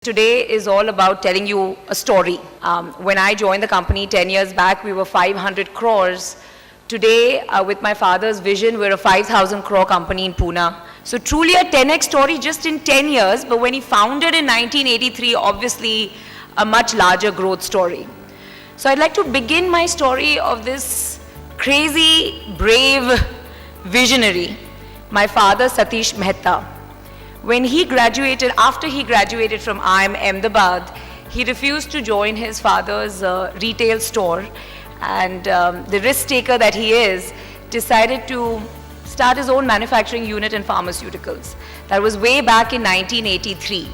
Today is all about telling you a story. When I joined the company 10 years back, we were 500 crores. Today, with my father's vision, we're a 5,000 crore company in Pune. So truly a 10x story just in 10 years, but when he founded in 1983, obviously a much larger growth story. So I'd like to begin my story of this crazy, brave visionary, my father Satish Mehta. When he graduated, after he graduated from IIM Ahmedabad, he refused to join his father's retail store, and the risk taker that he is, decided to start his own manufacturing unit in pharmaceuticals. That was way back in 1983.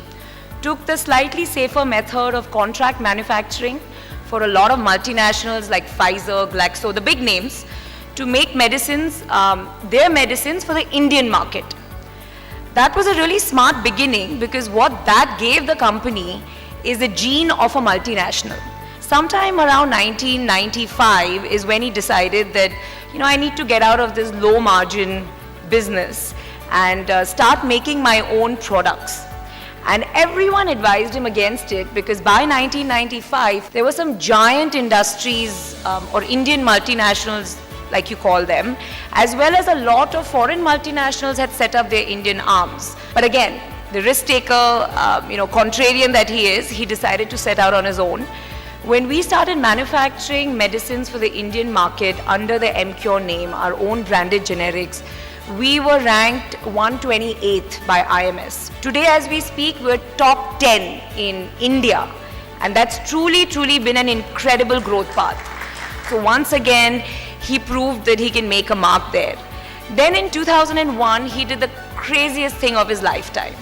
Took the slightly safer method of contract manufacturing for a lot of multinationals like Pfizer, Glaxo, the big names, to make medicines, their medicines for the Indian market. That was a really smart beginning, because what that gave the company is a gene of a multinational. Sometime around 1995 is when he decided that, I need to get out of this low margin business and start making my own products. And everyone advised him against it, because by 1995, there were some giant industries or Indian multinationals, like you call them, as well as a lot of foreign multinationals had set up their Indian arms. But again, the risk taker, contrarian that he is, he decided to set out on his own. When we started manufacturing medicines for the Indian market under the Emcure name, our own branded generics, we were ranked 128th by IMS. Today as we speak, we're top 10 in India. And that's truly been an incredible growth path. So once again, he proved that he can make a mark there. Then in 2001, he did the craziest thing of his lifetime.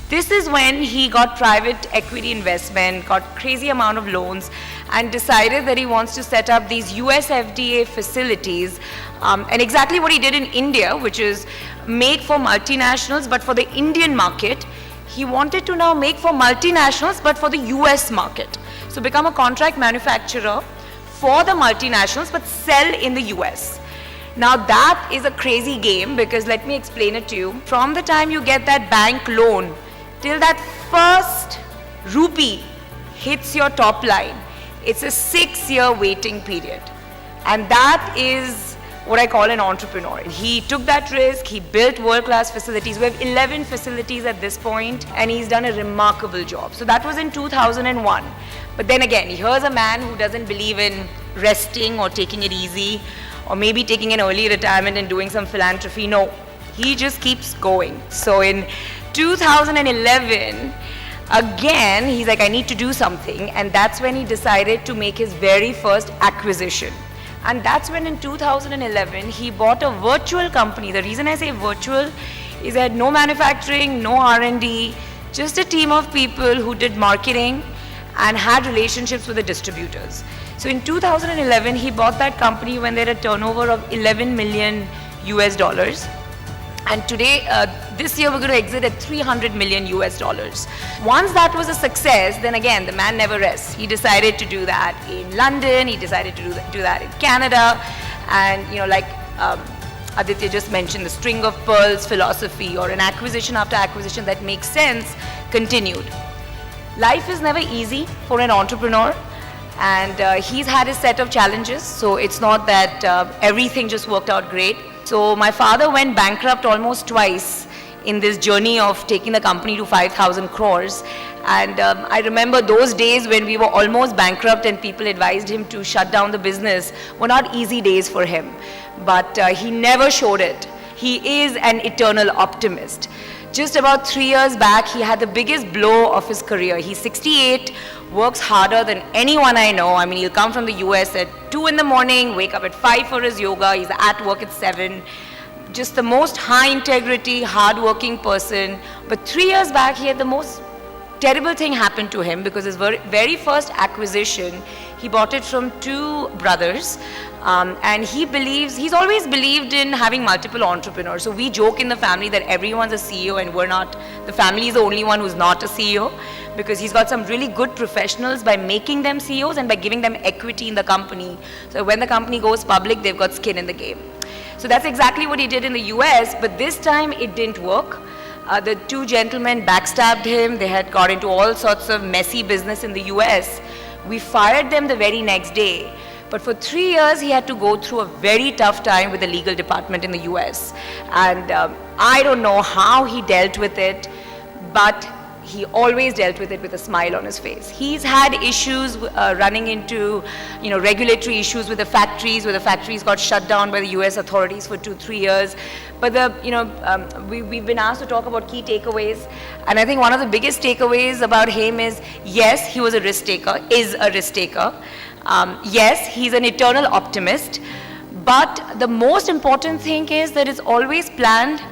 This is when he got private equity investment, got crazy amount of loans, and decided that he wants to set up these US FDA facilities, and exactly what he did in India, which is make for multinationals, but for the Indian market. He wanted to now make for multinationals, but for the US market. So become a contract manufacturer for the multinationals, but sell in the US. Now that is a crazy game, because let me explain it to you. From the time you get that bank loan till that first rupee hits your top line, it's a 6-year waiting period. And that is what I call an entrepreneur. He took that risk, he built world-class facilities. We have 11 facilities at this point, and he's done a remarkable job. So that was in 2001. But then again, here's a man who doesn't believe in resting or taking it easy, or maybe taking an early retirement and doing some philanthropy. No, he just keeps going. So in 2011, again, he's like, I need to do something. And that's when he decided to make his very first acquisition. And that's when in 2011, he bought a virtual company. The reason I say virtual is that no manufacturing, no R&D, just a team of people who did marketing and had relationships with the distributors. So in 2011, he bought that company when they had a turnover of 11 million US dollars. And today, this year, we're going to exit at 300 million US dollars. Once that was a success, then again, the man never rests. He decided to do that in London, he decided to do that in Canada, and like Aditya just mentioned, the string of pearls philosophy, or an acquisition after acquisition that makes sense, continued. Life is never easy for an entrepreneur, and he's had his set of challenges, so it's not that everything just worked out great. So my father went bankrupt almost twice in this journey of taking the company to 5,000 crores. And I remember those days when we were almost bankrupt and people advised him to shut down the business were not easy days for him. But he never showed it. He is an eternal optimist. Just about 3 years back, he had the biggest blow of his career. He's 68, works harder than anyone I know. I mean, he'll come from the US at 2 in the morning, wake up at 5 for his yoga, he's at work at 7. Just the most high integrity, hard-working person. But 3 years back, he had the most terrible thing happen to him, because his very first acquisition, he bought it from 2 brothers. And he's always believed in having multiple entrepreneurs. So we joke in the family that everyone's a CEO and we're not. The family is the only one who's not a CEO, because he's got some really good professionals by making them CEOs and by giving them equity in the company. So when the company goes public, they've got skin in the game. So that's exactly what he did in the US, but this time it didn't work. The two gentlemen backstabbed him. They had got into all sorts of messy business in the US. We fired them the very next day. But for 3 years, he had to go through a very tough time with the legal department in the US. And I don't know how he dealt with it, but he always dealt with it with a smile on his face. He's had issues running into, regulatory issues with the factories, where the factories got shut down by the US authorities for 2-3 years. But we've been asked to talk about key takeaways. And I think one of the biggest takeaways about him is, yes, he was a risk taker, is a risk taker. Yes, he's an eternal optimist. But the most important thing is that it's always planned.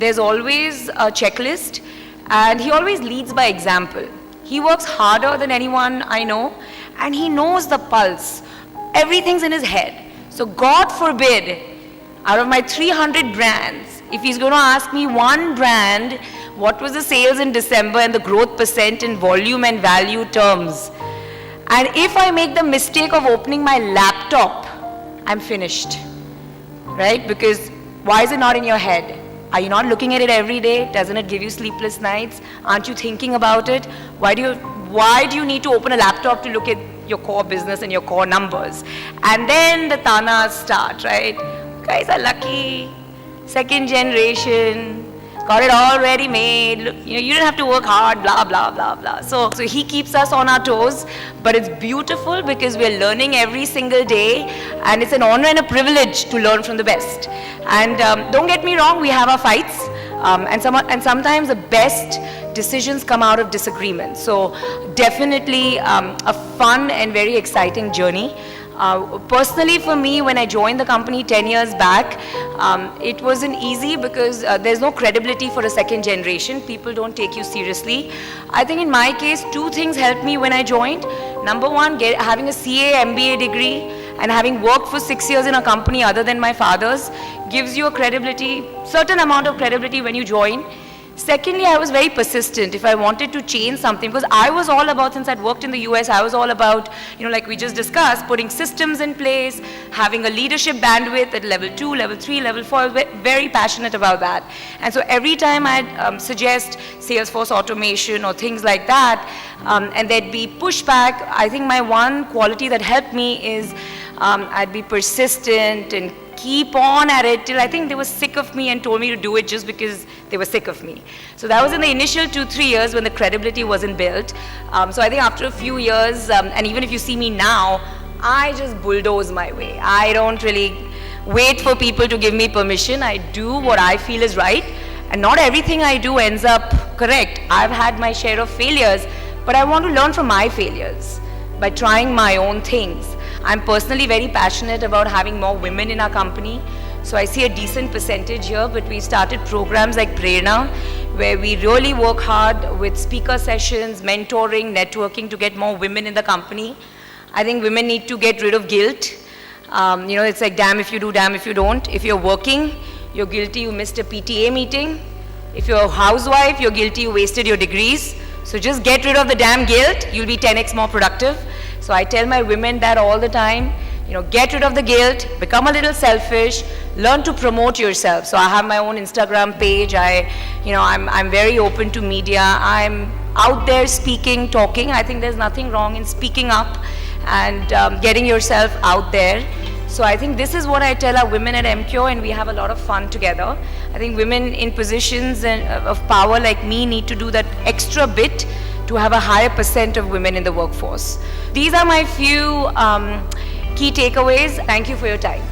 There's always a checklist. And he always leads by example. He works harder than anyone I know, and he knows the pulse. Everything's in his head. So God forbid, out of my 300 brands, if he's going to ask me one brand, what was the sales in December and the growth percent in volume and value terms, and if I make the mistake of opening my laptop, I'm finished, right? Because why is it not in your head? Are you not looking at it every day? Doesn't it give you sleepless nights? Aren't you thinking about it? Why do you need to open a laptop to look at your core business and your core numbers? And then the tanas start, right? Guys are lucky, second generation, got it all ready made. You don't have to work hard, blah, blah, blah, blah. So he keeps us on our toes, but it's beautiful because we're learning every single day, and it's an honor and a privilege to learn from the best. And don't get me wrong, we have our fights, and sometimes the best decisions come out of disagreement. So definitely a fun and very exciting journey. Personally for me, when I joined the company 10 years back, it wasn't easy because there's no credibility for a second generation. People don't take you seriously. I think in my case, two things helped me when I joined. Number one, having a CA MBA degree and having worked for 6 years in a company other than my father's gives you a credibility, certain amount of credibility when you join. Secondly, I was very persistent if I wanted to change something, because I was all about, since I'd worked in the US, I was all about, like we just discussed, putting systems in place, having a leadership bandwidth at level 2, level 3, level 4. I was very passionate about that. And so every time I'd suggest Salesforce automation or things like that, and there'd be pushback, I think my one quality that helped me is I'd be persistent and keep on at it till I think they were sick of me and told me to do it just because they were sick of me. So that was in the initial 2-3 years when the credibility wasn't built. So I think after a few years, and even if you see me now, I just bulldoze my way. I don't really wait for people to give me permission. I do what I feel is right, and not everything I do ends up correct. I've had my share of failures, but I want to learn from my failures by trying my own things. I'm personally very passionate about having more women in our company. So I see a decent percentage here, but we started programs like Prerna, where we really work hard with speaker sessions, mentoring, networking to get more women in the company. I think women need to get rid of guilt. It's like damn if you do, damn if you don't. If you're working, you're guilty you missed a PTA meeting. If you're a housewife, you're guilty you wasted your degrees. So just get rid of the damn guilt, you'll be 10x more productive. So I tell my women that all the time, get rid of the guilt, become a little selfish, learn to promote yourself. So I have my own Instagram page. I'm very open to media. I'm out there speaking, talking. I think there's nothing wrong in speaking up and getting yourself out there. So I think this is what I tell our women at Emcure, and we have a lot of fun together. I think women in positions of power like me need to do that extra bit to have a higher percent of women in the workforce. These are my few key takeaways. Thank you for your time.